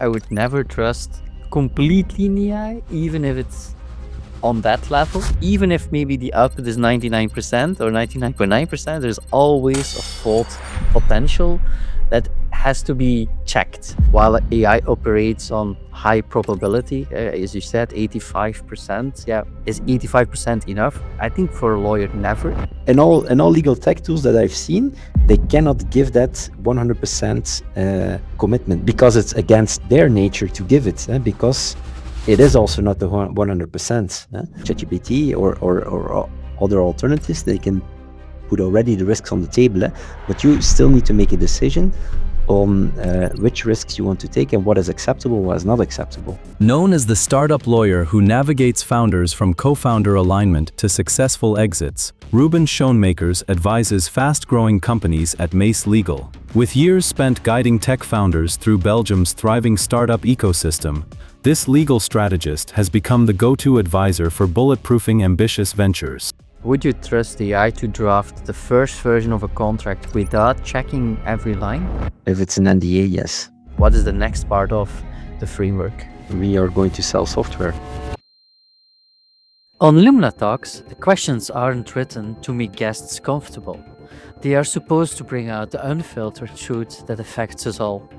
I would never trust completely in AI, even if it's on that level. Even if maybe the output is 99% or 99.9%, there's always a fault potential that has to be checked. While AI operates on high probability, as you said, 85%. Yeah, is 85% enough? I think for a lawyer, never. And all legal tech tools that I've seen, they cannot give that 100% commitment because it's against their nature to give it, because it is also not the 100%. ChatGPT or other alternatives, they can put already the risks on the table, but you still need to make a decision on which risks you want to take and what is acceptable, what is not acceptable. Known as the startup lawyer who navigates founders from co-founder alignment to successful exits, Ruben Schoenmakers advises fast-growing companies at Mace Legal. With years spent guiding tech founders through Belgium's thriving startup ecosystem, this legal strategist has become the go-to advisor for bulletproofing ambitious ventures. Would you trust AI to draft the first version of a contract without checking every line? If it's an NDA, yes. What is the next part of the framework? We are going to sell software. On LuminaTalks, the questions aren't written to make guests comfortable. They are supposed to bring out the unfiltered truth that affects us all.